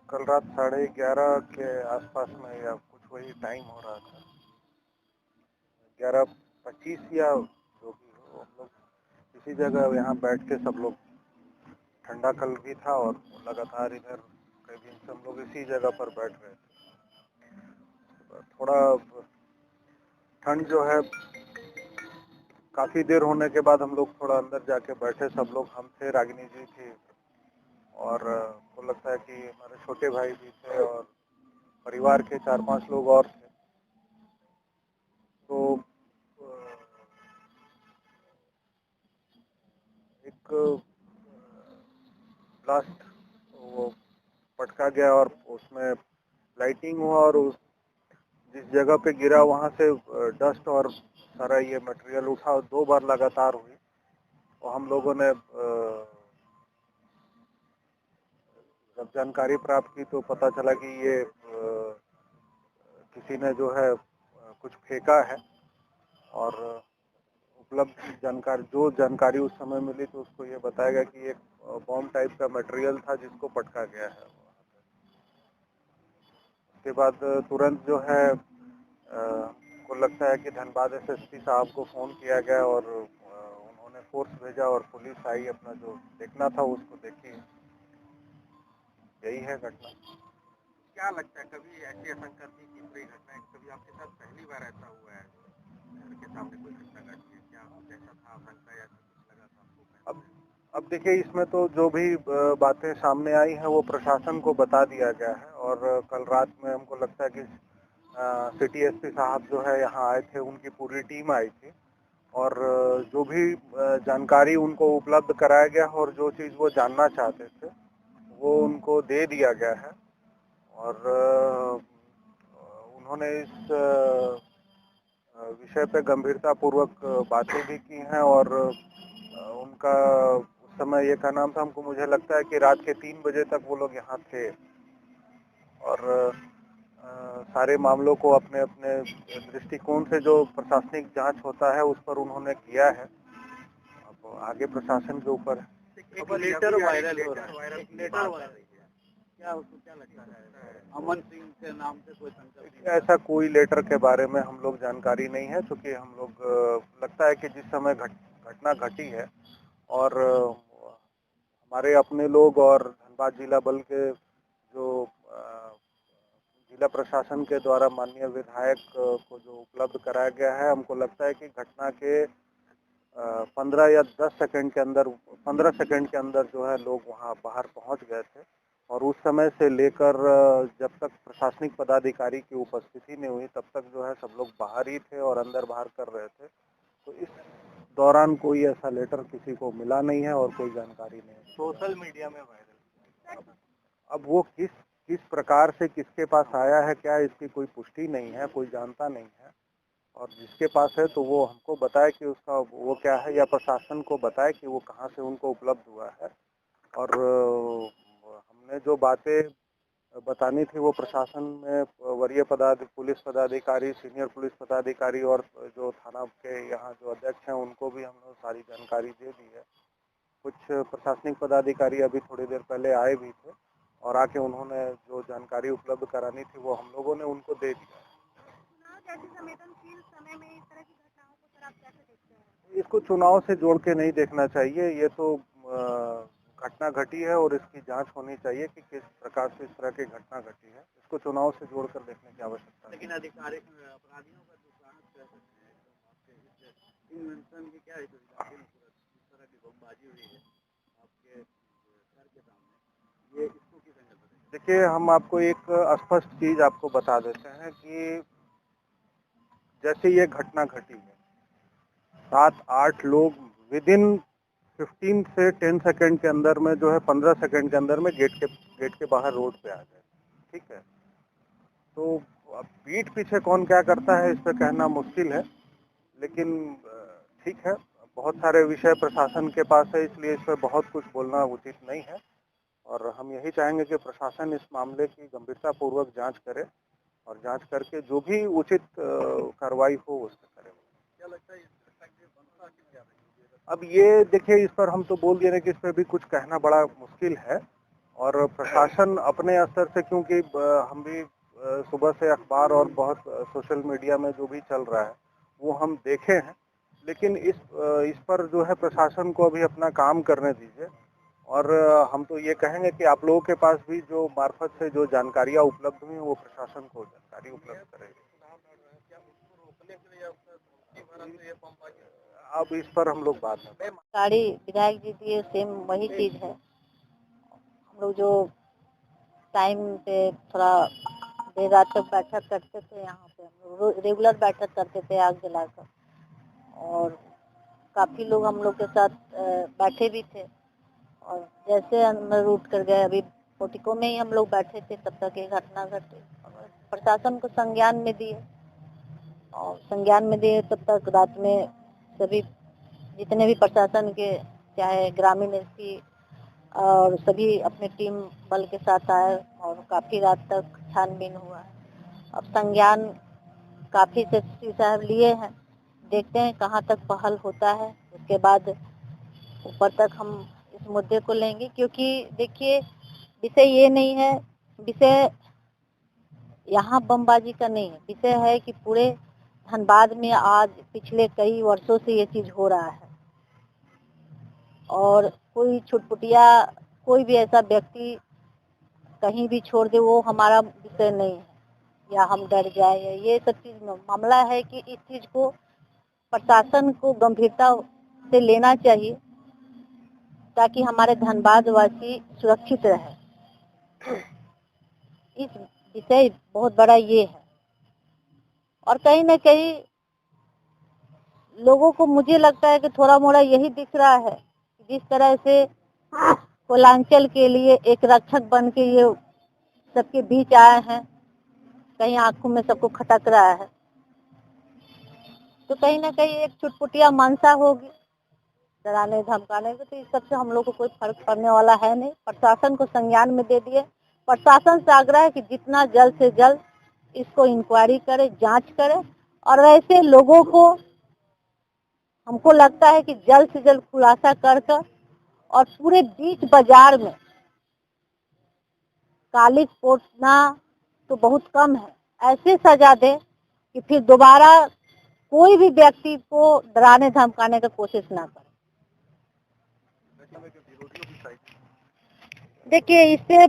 कल रात 11:30 के आसपास में या कुछ वही टाइम हो रहा था, 11:25 या जो भी हो, हम लोग इसी जगह यहाँ बैठ के सब लोग, ठंडा कल भी था और लगातार इधर कई दिन से हम लोग इसी जगह पर बैठ रहे थे। थोड़ा ठंड जो है, काफ़ी देर होने के बाद हम लोग थोड़ा अंदर जाके बैठे, सब लोग। हम थे, रागिनी जी थी, और को लगता है कि हमारे छोटे भाई भी थे, और परिवार के 4-5 लोग और थे। तो एक ब्लास्ट वो पटका गया और उसमें लाइटिंग हुआ, और उस जिस जगह पे गिरा वहाँ से डस्ट और सारा ये मटेरियल उठा, 2 बार लगातार हुई। और हम लोगों ने जब जानकारी प्राप्त की तो पता चला कि ये किसी ने जो है कुछ फेंका है, और उपलब्ध जानकारी उस समय मिली तो उसको ये बताया गया कि एक बॉम्ब टाइप का मटेरियल था जिसको पटका गया है। उसके बाद तुरंत जो है को लगता है कि धनबाद एसएसपी साहब को फ़ोन किया गया, और उन्होंने फोर्स भेजा और पुलिस आई, अपना जो देखना था उसको देखी। यही है घटना। क्या लगता है, कभी ऐसी आशंका थी कि कोई घटना, कभी आपके साथ पहली बार ऐसा हुआ है, घर के सामने कोई घटना घटी है? क्या कुछ ऐसा था, आशंका या कुछ लगा था आपको? अब देखिए, इसमें तो जो भी बातें सामने आई हैं वो प्रशासन को बता दिया गया है, और कल रात में हमको लगता है कि सिटी एसपी साहब जो है यहाँ आए थे, उनकी पूरी टीम आई थी, और जो भी जानकारी उनको उपलब्ध कराया गया और जो चीज़ वो जानना चाहते थे वो उनको दे दिया गया है। और उन्होंने इस विषय पे गंभीरतापूर्वक बातें भी की हैं, और उनका उस समय ये क्या नाम था, मुझे लगता है कि रात के 3 बजे तक वो लोग यहाँ थे, और सारे मामलों को अपने अपने दृष्टिकोण से जो प्रशासनिक जांच होता है उस पर उन्होंने किया है। अब आगे प्रशासन के ऊपर है। एक लेटर वायरल हो रहा है, एक लेटर वायरल, क्या उसको क्या लगता है, अमन सिंह के नाम से कोई संकल्प? ऐसा कोई लेटर के बारे में हम लोग जानकारी नहीं है, क्योंकि हम लोग लगता है कि जिस समय घटना घटी है, और हमारे अपने लोग और धनबाद जिला बल के जो जिला प्रशासन के द्वारा माननीय विधायक को जो उपलब्ध कराया गया है, हमको लगता है कि घटना के 15 या 10 सेकंड के अंदर, 15 सेकंड के अंदर जो है लोग वहां बाहर पहुंच गए थे, और उस समय से लेकर जब तक प्रशासनिक पदाधिकारी की उपस्थिति नहीं हुई तब तक जो है सब लोग बाहर ही थे और अंदर बाहर कर रहे थे। तो इस दौरान कोई ऐसा लेटर किसी को मिला नहीं है और कोई जानकारी नहीं है। सोशल मीडिया में वायरल, अब वो किस प्रकार से किसके पास आया है, क्या, इसकी कोई पुष्टि नहीं है, कोई जानता नहीं है। और जिसके पास है तो वो हमको बताए कि उसका वो क्या है, या प्रशासन को बताए कि वो कहाँ से उनको उपलब्ध हुआ है। और हमने जो बातें बतानी थी वो प्रशासन में वरीय पुलिस पदाधिकारी, सीनियर पुलिस पदाधिकारी और जो थाना के यहाँ जो अध्यक्ष हैं उनको भी हमने सारी जानकारी दे दी है। कुछ प्रशासनिक पदाधिकारी अभी थोड़ी देर पहले आए भी थे, और आके उन्होंने जो जानकारी उपलब्ध करानी थी वो हम लोगों ने उनको दे दिया। संवेदनशील समय में इस तरह की घटनाओं को सर आप कैसे देखते हैं? इसको चुनाव से जोड़ के नहीं देखना चाहिए। ये तो घटना घटी है और इसकी जांच होनी चाहिए कि किस प्रकार से इस तरह की घटना घटी है। इसको चुनाव से जोड़कर देखने की आवश्यकता है। लेकिन अधिकारी अपराधियों का जो जांच कर सकते हैं, एकदम आपके इन्वेंशन की क्या है, जो इलाके में इस तरह की बमबाजी हुई है आपके घर के सामने, ये इसको किस एंगल से देखें? देखिए, हम आपको एक स्पष्ट चीज आपको बता देते हैं कि जैसे ये घटना घटी है, 7-8 लोग विदिन 15 से 10 सेकंड के अंदर में जो है 15 सेकंड के अंदर में गेट के बाहर रोड पे आ गए। ठीक है, तो अब पीठ पीछे कौन क्या करता है इस पर कहना मुश्किल है, लेकिन ठीक है, बहुत सारे विषय प्रशासन के पास है, इसलिए इस पर बहुत कुछ बोलना उचित नहीं है। और हम यही चाहेंगे कि प्रशासन इस मामले की गंभीरतापूर्वक जांच करे, और जांच करके जो भी उचित कार्रवाई हो उस पर करे। क्या लगता है अब ये देखिए, इस पर हम तो बोल दे रहे हैं कि इस पर भी कुछ कहना बड़ा मुश्किल है, और प्रशासन अपने स्तर से, क्योंकि हम भी सुबह से अखबार और बहुत सोशल मीडिया में जो भी चल रहा है वो हम देखे हैं, लेकिन इस पर जो है प्रशासन को अभी अपना काम करने दीजिए। और हम तो ये कहेंगे कि आप लोगों के पास भी जो मार्फत से जो जानकारियां उपलब्ध हुई वो प्रशासन को जानकारी उपलब्ध करें। अब इस पर हम लोग बात करें। गाड़ी विधायक जी दिए सेम वही चीज है। हम लोग जो टाइम पे थोड़ा देर रात तक बैठक करते थे, यहाँ पे हम लोग रेगुलर बैठक करते थे आग जलाकर, और काफी लोग हम लोग के साथ बैठे भी थे। और जैसे अंदर उठ कर गए, अभी पोटिको में ही हम लोग बैठे थे तब तक ये घटना घटी। प्रशासन को संज्ञान में दिए, और संज्ञान में दिए तब तक रात में सभी जितने भी प्रशासन के, चाहे ग्रामीण एसपी और सभी अपने टीम बल के साथ आए, और काफी रात तक छानबीन हुआ। अब संज्ञान काफी से साहब लिए हैं, देखते हैं कहाँ तक पहल होता है, उसके बाद ऊपर तक हम इस मुद्दे को लेंगे। क्योंकि देखिए, विषय ये नहीं है, विषय यहाँ बमबाजी का नहीं है, विषय है कि पूरे धनबाद में आज पिछले कई वर्षों से ये चीज हो रहा है, और कोई छुटपुटिया कोई भी ऐसा व्यक्ति कहीं भी छोड़ दे वो हमारा विषय नहीं है, या हम डर जाए, या ये सब चीज मामला है कि इस चीज को प्रशासन को गंभीरता से लेना चाहिए, ताकि हमारे धनबाद वासी सुरक्षित रहे। इस विषय बहुत बड़ा ये है। और कहीं न कहीं लोगों को मुझे लगता है कि थोड़ा मोड़ा यही दिख रहा है, जिस तरह से कोलांचल के लिए एक रक्षक बन के ये सबके बीच आए हैं, कहीं आंखों में सबको खटक रहा है, तो कहीं ना कहीं एक छुटपुटिया मनसा होगी डराने धमकाने को। तो इस सबसे हम लोग को कोई फर्क पड़ने वाला है नहीं। प्रशासन को संज्ञान में दे दिए। प्रशासन से आग्रह है कि जितना जल्द से जल्द इसको इंक्वायरी करे, जांच करे, और ऐसे लोगों को हमको लगता है कि जल्द से जल्द खुलासा कर और पूरे बीच बाजार में काली पोतना तो बहुत कम है, ऐसे सजा दे कि फिर दोबारा कोई भी व्यक्ति को डराने धमकाने का कोशिश ना करे। देखिए, इससे